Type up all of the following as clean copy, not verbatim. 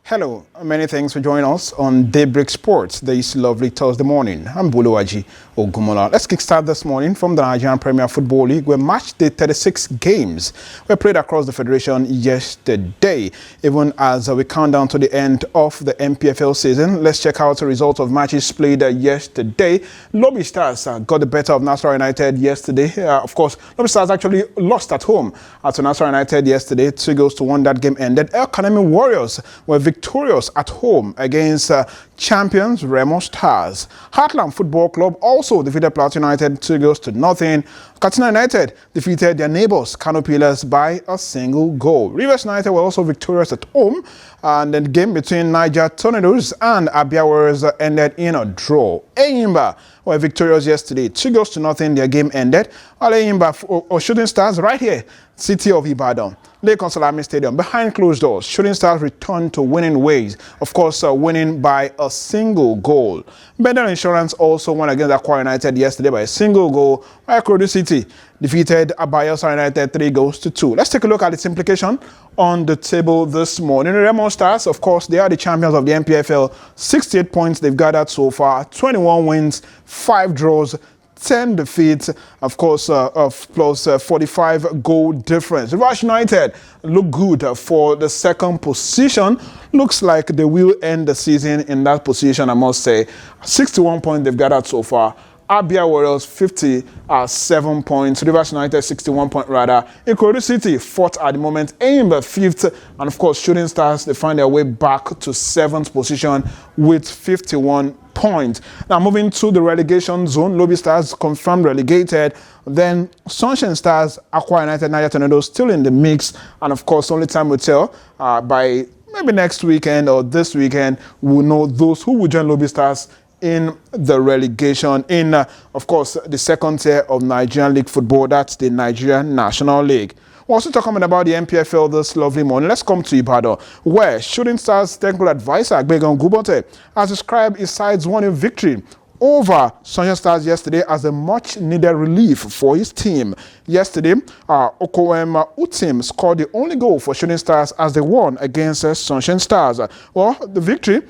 Hello, many thanks for joining us on Daybreak Sports this lovely Thursday morning. I'm Buluwaji Ogumola. Let's kickstart this morning from the Nigerian Premier Football League, where Matchday 36 games were played across the federation yesterday. Even as we count down to the end of the NPFL season, let's check out the results of matches played yesterday. Lobi Stars got the better of Nasarawa United yesterday. Of course, Lobi Stars actually lost at home to Nasarawa United yesterday. 2-1 that game ended. El Kanemi Warriors were victorious at home against champions Remo Stars. Heartland Football Club also defeated Plateau United 2-0. Katsina United defeated their neighbors Kano Pillars by a single goal. Rivers United were also victorious at home, and then the game between Niger Tornadoes and Abia Warriors ended in a draw. Eyimba were victorious yesterday 2-0. Their game ended. While Eyimba or Shooting Stars right here, City of Ibadan, Lagos Salami Stadium, behind closed doors, Shooting Stars returned to winning ways. Of course, winning by a single goal. Bendel Insurance also won against Akwa United yesterday by a single goal, while Ikorodu City defeated Bayelsa United 3-2. Let's take a look at its implication on the table this morning. Remo Stars, of course, they are the champions of the NPFL. 68 points they've gathered so far, 21 wins, 5 draws, 10 defeats, of course, plus 45 goal difference. Rivers United look good for the second position. Looks like they will end the season in that position, I must say. 61 points they've gathered so far. Abia Warriors 57 points. Rivers United 61 points rather. Ikorodu City 4th at the moment. Eyimba 5th. And of course, Shooting Stars, they find their way back to 7th position with 51 points. Now moving to the relegation zone, Lobi Stars confirmed relegated. Then Sunshine Stars, Akwa United, Niger Tornadoes still in the mix. And of course, only time will tell. By maybe next weekend or this weekend, we'll know those who will join Lobi Stars in the relegation in, of course, the second tier of Nigerian League football. That's the Nigerian National League. We're also talking about the NPFL this lovely morning. Let's come to Ibadan, where Shooting Stars technical advisor Agbegan Gubote has described his side's 1-0 victory over Sunshine Stars yesterday as a much-needed relief for his team. Yesterday, Okowem Utim scored the only goal for Shooting Stars as they won against Sunshine Stars. Well, the victory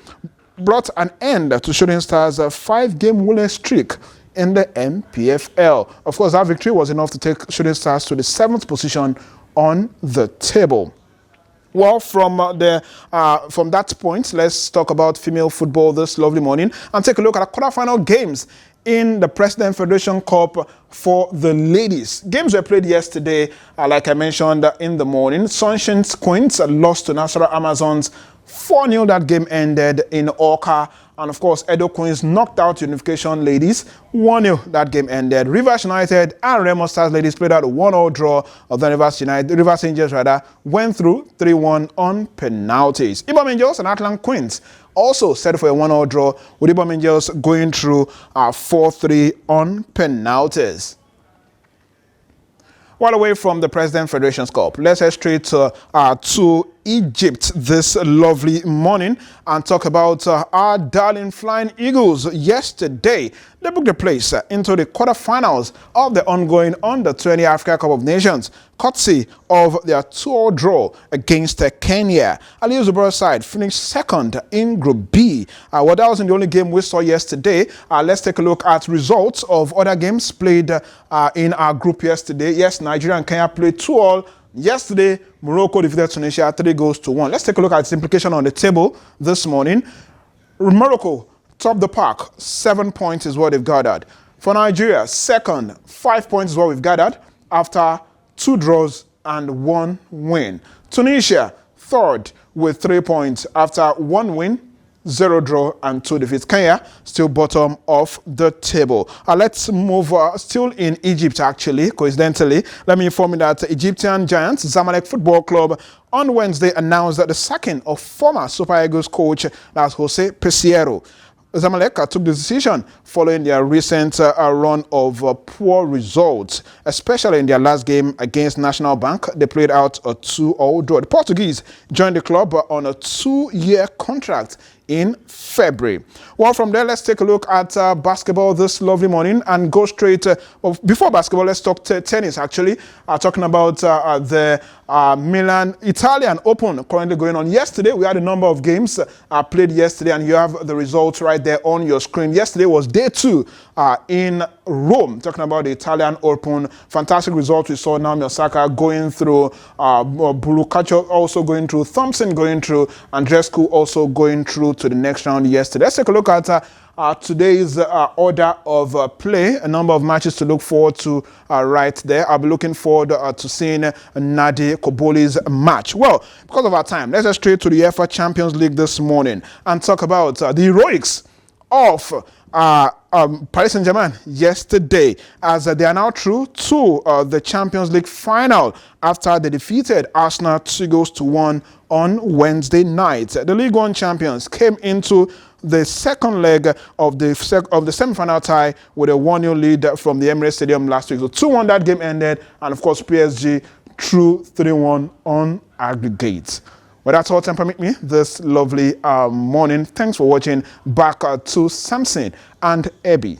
brought an end to Shooting Stars' 5-game winless streak in the NPFL. Of course, that victory was enough to take Shooting Stars to the 7th position on the table. Well, from that point, let's talk about female football this lovely morning and take a look at the quarterfinal games in the President Federation Cup for the ladies. Games were played yesterday, like I mentioned in the morning. Sunshine Queens lost to Nasarawa Amazons 4-0. That game ended in Oka. And of course, Edo Queens knocked out Unification Ladies 1-0. That game ended. Rivers United and Remo Stars Ladies played out a 1-0 draw. Of the Rivers Angels went through 3-1 on penalties. Ibom Angels and Atlant Queens also set for a 1-0 draw, with Ibom Angels going through 4-3 on penalties. While away from the President Federation's Cup, let's head straight to Egypt this lovely morning and talk about our darling Flying Eagles. Yesterday, they booked a place into the quarterfinals of the ongoing Under-20 Africa Cup of Nations, courtesy of their 2-0 draw against Kenya. Aliyu Zubairu's side finished second in Group B. Well, that wasn't the only game we saw yesterday. Let's take a look at results of other games played in our group yesterday. Yes, Nigeria and Kenya played 2-2. Yesterday, Morocco defeated Tunisia 3-1. Let's take a look at its implication on the table this morning. Morocco topped the pack. 7 points is what they've gathered. For Nigeria, second, 5 points is what we've gathered after 2 draws and 1 win. Tunisia, third with 3 points after 1 win, 0 draw and 2 defeats. Kenya still bottom of the table. Let's move still in Egypt, actually, coincidentally. Let me inform you that Egyptian giants Zamalek Football Club on Wednesday announced that the sacking of former Super Eagles coach, that's Jose Peseiro. Zamalek took the decision following their recent run of poor results, especially in their last game against National Bank. They played out a 2-0 draw. The Portuguese joined the club on a 2-year contract in February. Well, from there, let's take a look at basketball this lovely morning and go straight. Before basketball, let's talk tennis, actually. Talking about the Milan Italian Open currently going on. Yesterday, we had a number of games played yesterday, and you have the results right there on your screen. Yesterday was day 2 in Rome. Talking about the Italian Open. Fantastic results. We saw Naomi Osaka going through, Bulucaccio also going through, Thompson going through, Andreescu also going through to the next round yesterday. Let's take a look at today's order of play. A number of matches to look forward to right there. I'll be looking forward to seeing Nadi Koboli's match. Well, because of our time, let's get straight to the UEFA Champions League this morning and talk about the heroics of Paris Saint-Germain yesterday, as they are now through to the Champions League final after they defeated Arsenal 2-1 on Wednesday night. The League One champions came into the second leg of the semi-final tie with a 1-0 lead from the Emirates Stadium last week. So 2-1 that game ended, and of course PSG threw 3-1 on aggregate. Well, that's all time permit me this lovely morning. Thanks for watching. Back to Samson and Abby.